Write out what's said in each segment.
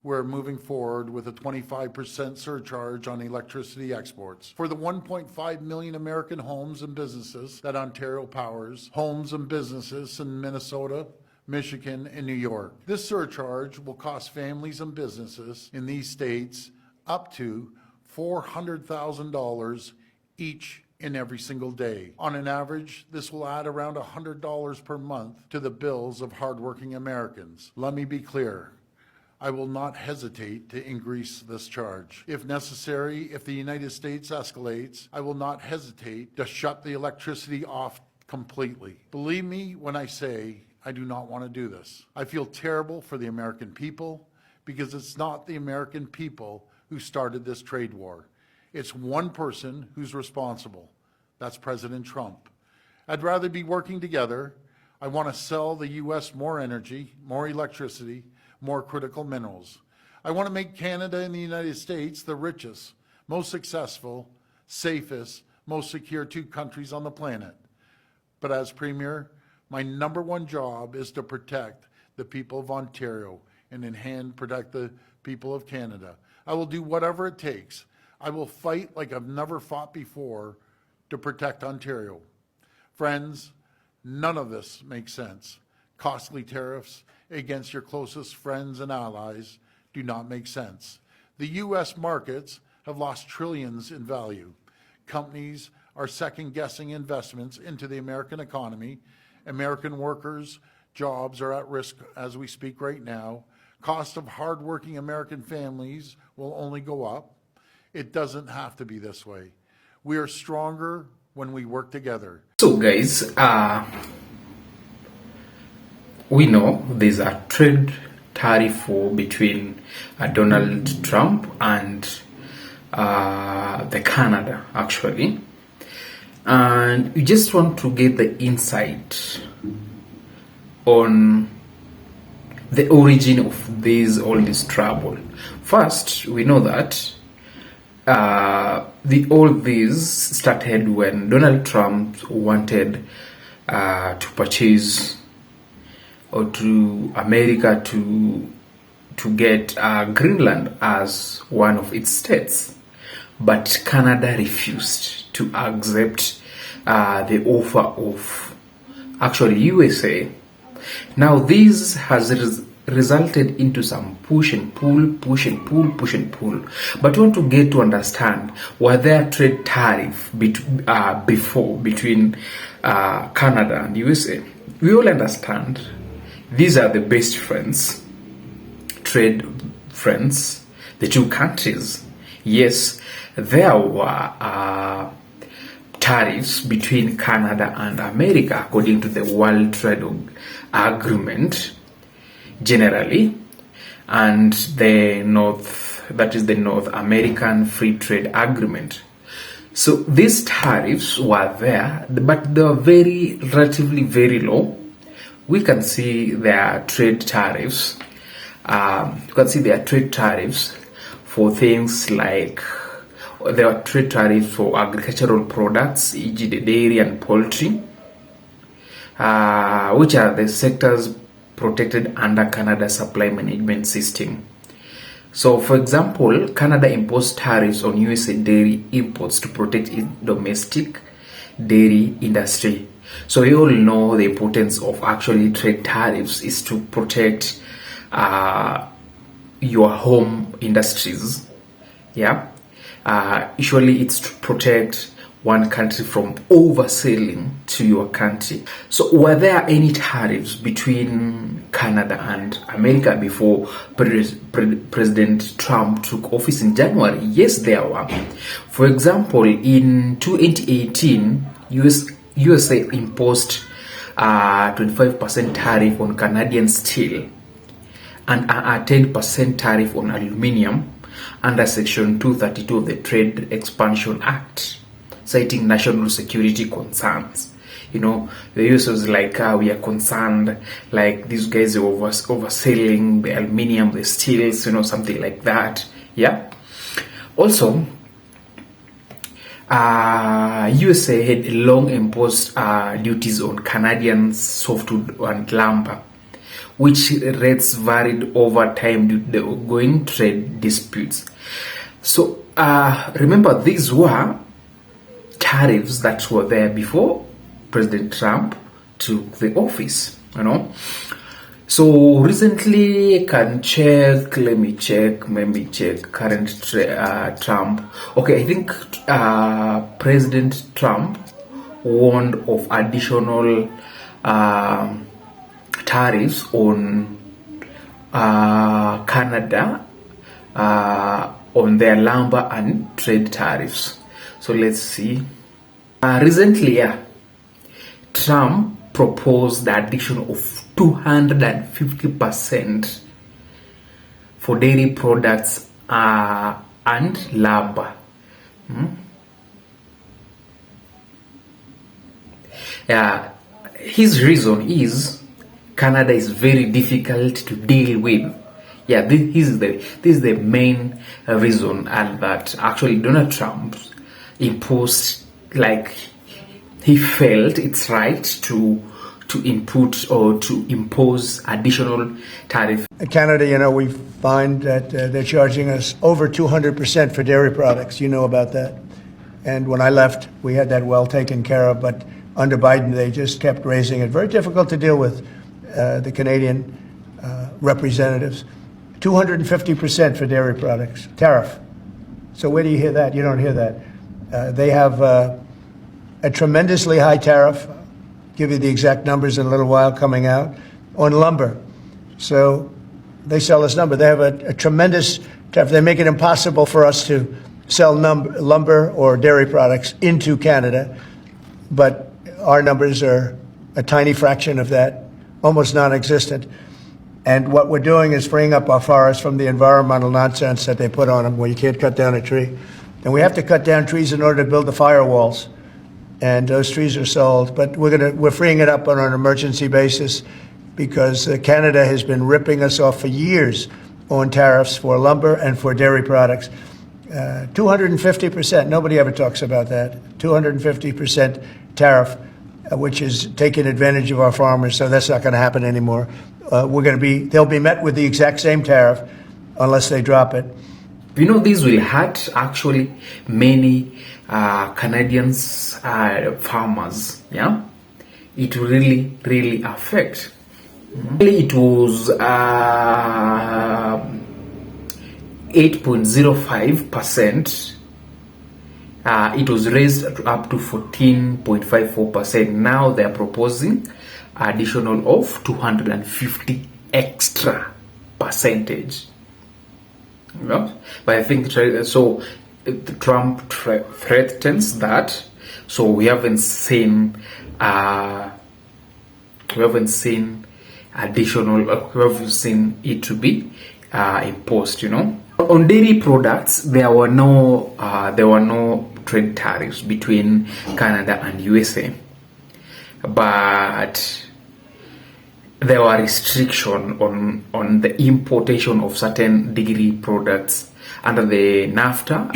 we're moving forward with a 25% surcharge on electricity exports. For the 1.5 million American homes and businesses that Ontario powers, homes and businesses in Minnesota, Michigan, and New York. This surcharge will cost families and businesses in these states up to $400,000 each and every single day. On an average, this will add around $100 per month to the bills of hardworking Americans. Let me be clear. I will not hesitate to increase this charge. If necessary, if the United States escalates, I will not hesitate to shut the electricity off completely. Believe me when I say I do not want to do this. I feel terrible for the American people because it's not the American people who started this trade war. It's one person who's responsible. That's President Trump. I'd rather be working together. I want to sell the U.S. more energy, more electricity, more critical minerals. I want to make Canada and the United States the richest, most successful, safest, most secure two countries on the planet. But as Premier, my number one job is to protect the people of Ontario and in hand protect the people of Canada. I will do whatever it takes. I will fight like I've never fought before to protect Ontario. Friends, none of this makes sense. Costly tariffs against your closest friends and allies do not make sense. The U.S. markets have lost trillions in value. Companies are second-guessing investments into the American economy. American workers' jobs are at risk as we speak right now. Cost of hardworking American families will only go up. It doesn't have to be this way. We are stronger when we work together. So guys, we know there's a trade tariff war between Donald Trump and the Canada actually, and we just want to get the insight on the origin of all this trouble. First, we know that all this started when Donald Trump wanted to purchase or to America to get Greenland as one of its states, but Canada refused to accept the offer of actually USA. Now this has resulted into some push and pull. But we want to get to understand, were there trade tariff before between Canada and USA? We all understand these are the best friends, trade friends, the two countries. Yes, there were tariffs between Canada and America according to the World Trade Agreement generally, and the North American Free Trade Agreement. So these tariffs were there, but they were relatively very low. We can see their trade tariffs. You can see their trade tariffs for things like there are trade tariffs for agricultural products, e.g. the dairy and poultry, which are the sectors protected under Canada's supply management system. So, for example, Canada imposed tariffs on USA dairy imports to protect its domestic dairy industry. So we all know the importance of actually trade tariffs is to protect your home industries. Yeah. Usually it's to protect one country from overselling to your country. So were there any tariffs between Canada and America before President Trump took office in January? Yes, there were. For example, in 2018, USA imposed a 25% tariff on Canadian steel and a 10% tariff on aluminium under Section 232 of the Trade Expansion Act, citing national security concerns. You know, the US was like, we are concerned, like these guys are overselling the aluminium, the steels, you know, something like that. Yeah. Also, USA had long imposed duties on Canadian softwood and lumber, which rates varied over time due to the ongoing trade disputes. So remember, these were tariffs that were there before President Trump took the office, you know. So recently, let me check current Trump. Okay, I think President Trump warned of additional tariffs on Canada on their lumber and trade tariffs. So let's see. Recently, Trump proposed the addition of 250% for dairy products and lumber. His reason is Canada is very difficult to deal with. Yeah, this is the main reason, and that actually Donald Trump imposed, like, he felt it's right to input or to impose additional tariff. Canada, you know, we find that they're charging us over 200% for dairy products. You know about that. And when I left, we had that well taken care of. But under Biden, they just kept raising it. Very difficult to deal with the Canadian representatives. 250% for dairy products, tariff. So where do you hear that? You don't hear that. They have a tremendously high tariff. Give you the exact numbers in a little while coming out on lumber. So they sell us lumber. They have a tremendous tariff. They make it impossible for us to sell lumber or dairy products into Canada, but our numbers are a tiny fraction of that, almost non-existent. And what we're doing is freeing up our forests from the environmental nonsense that they put on them, where you can't cut down a tree. And we have to cut down trees in order to build the firewalls. And those trees are sold, but we're freeing it up on an emergency basis because Canada has been ripping us off for years on tariffs for lumber and for dairy products. 250%, nobody ever talks about that. 250% tariff, which is taking advantage of our farmers, so that's not going to happen anymore. They'll be met with the exact same tariff unless they drop it. You know, this will hurt actually many Canadians farmers. Yeah, it will really affect. It was 8.05%. It was raised up to 14.54%. Now they are proposing additional of 250 extra percentage. Yeah? But I think so. Trump threatens that. So we haven't seen additional. We haven't seen it to be imposed. You know, on dairy products, there were no trade tariffs between Canada and USA, but there were restrictions on the importation of certain dairy products under the NAFTA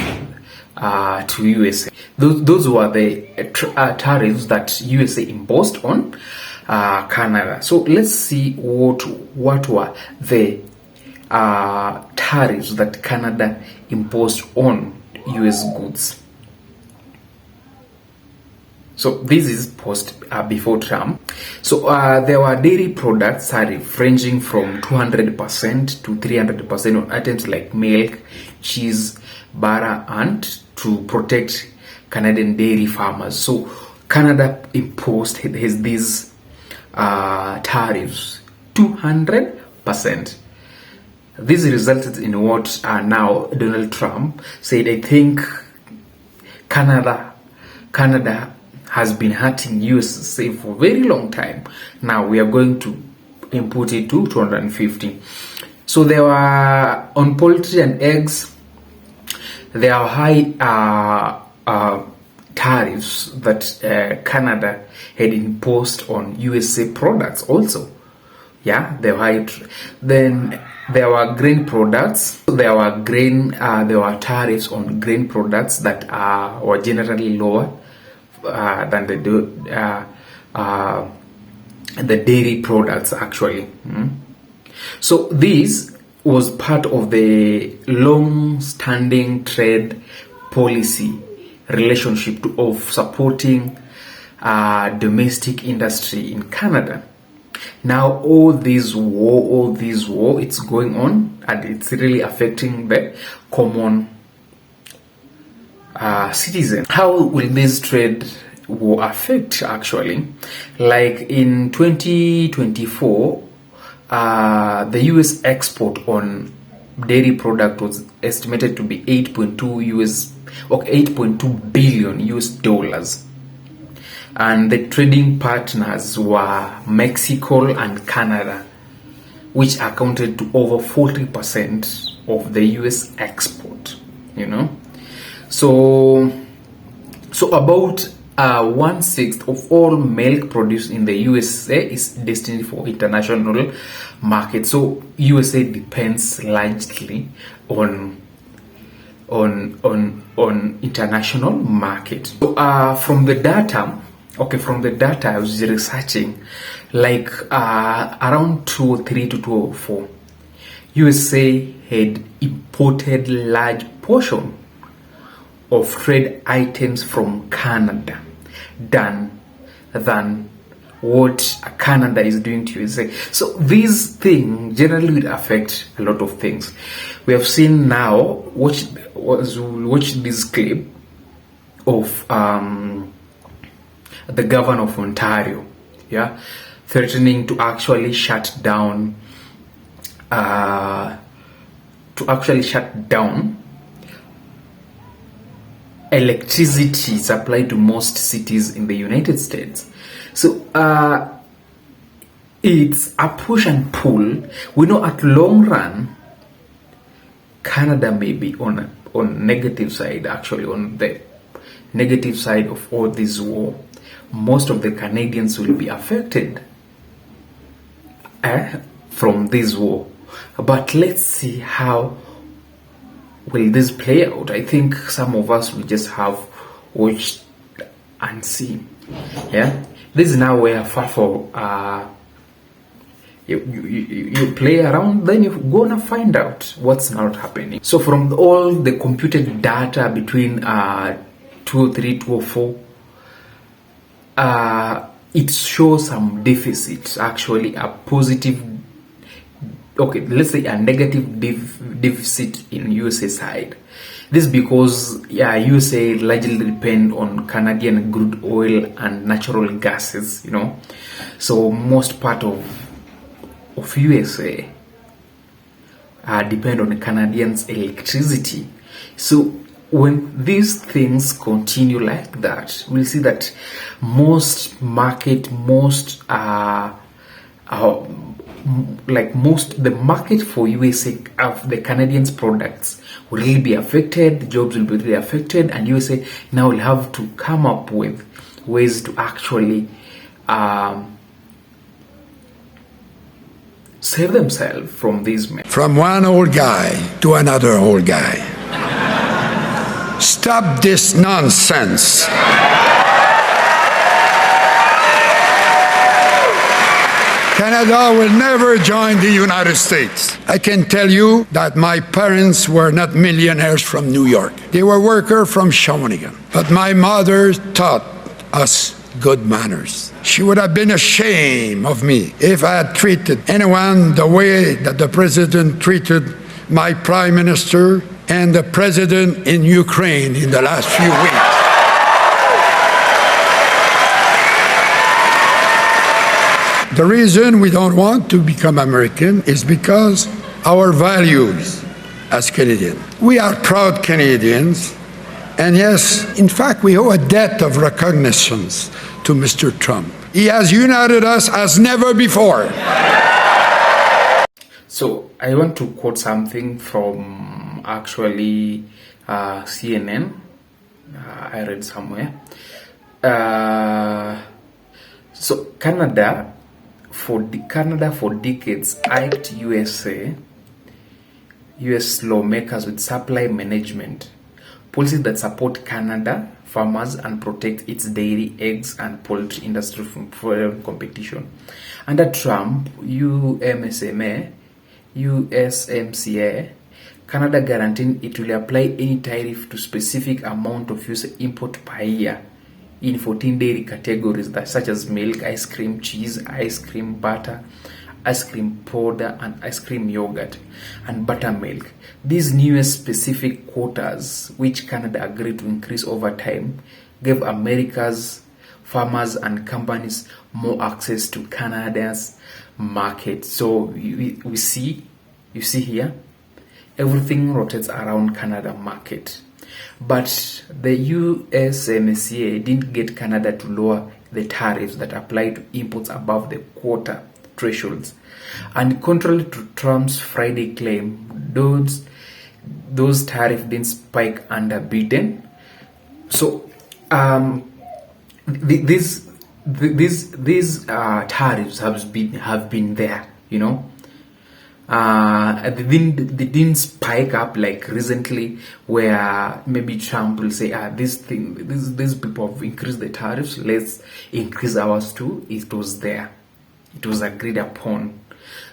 to USA. Those were the tariffs that USA imposed on Canada. So let's see what were the tariffs that Canada imposed on US goods. So this is before Trump. So there were dairy products tariff ranging from 200% to 300% on items like milk, cheese, butter, and to protect Canadian dairy farmers. So Canada imposed these tariffs 200%. This resulted in what now Donald Trump said, I think Canada has been hurting USA for a very long time. Now we are going to input it to 250. So there were on poultry and eggs, there are high tariffs that Canada had imposed on USA products also. Yeah, they were high. Then there were grain products. There were tariffs on grain products that were generally lower than the dairy products actually. So this was part of the long-standing trade policy relationship of supporting domestic industry in Canada. Now all this war, it's going on, and it's really affecting the common citizen. How will this trade war affect actually? Like in 2024, the US export on dairy product was estimated to be 8.2 billion US dollars. And the trading partners were Mexico and Canada, which accounted to over 40% of the US export, you know. So about 1/6 of all milk produced in the USA is destined for international market. So USA depends largely on international market. So from the data I was researching, like around 2003 to 2004, USA had imported large portion of trade items from Canada than what Canada is doing to USA. So these things generally will affect a lot of things. We have seen now, watch this clip of the governor of Ontario, yeah, threatening to actually shut down electricity supply to most cities in the United States. So it's a push and pull. We know at long run, Canada may be on negative side, actually on the negative side of all this war. Most of the Canadians will be affected from this war. But let's see how will this play out. I think some of us will just have watched and see. Yeah, this is now where FAFO you play around, then you're gonna find out what's not happening. So from all the computed data between 2003 2004, it shows some deficit, actually a positive, okay, let's say a negative deficit in USA side. This because USA largely depend on Canadian crude oil and natural gases, you know. So most part of USA depend on Canadians' electricity. So when these things continue like that, we'll see that the market for USA of the Canadians' products will really be affected, jobs will be really affected, and USA now will have to come up with ways to actually save themselves from these men. From one old guy to another old guy. Stop this nonsense. Canada will never join the United States. I can tell you that my parents were not millionaires from New York. They were workers from Shawinigan. But my mother taught us good manners. She would have been ashamed of me if I had treated anyone the way that the president treated my prime minister and the president in Ukraine in the last few weeks. The reason we don't want to become American is because our values as Canadians. We are proud Canadians, and yes, in fact, we owe a debt of recognition to Mr. Trump. He has united us as never before. So I want to quote something from actually CNN. I read somewhere. So Canada for decades hyped US lawmakers with supply management policies that support Canada farmers and protect its dairy, eggs, and poultry industry from foreign competition. Under Trump, USMCA USMCA, Canada guaranteeing it will apply any tariff to specific amount of US import per year in 14 dairy categories that such as milk, ice cream, cheese, ice cream, butter, ice cream powder, and ice cream yogurt and buttermilk. These new specific quotas, which Canada agreed to increase over time, gave America's farmers and companies more access to Canada's market. So you see here, everything rotates around Canada market. But the USMCA didn't get Canada to lower the tariffs that apply to imports above the quota thresholds. And contrary to Trump's Friday claim, those tariffs didn't spike under Biden. So these tariffs have been there, you know. They didn't spike up like recently, where maybe Trump will say, these people have increased the tariffs, let's increase ours too. It was there, it was agreed upon.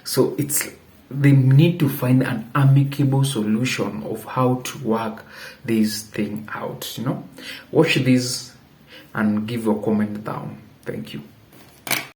So they need to find an amicable solution of how to work this thing out, you know. Watch this and give your comment down. Thank you.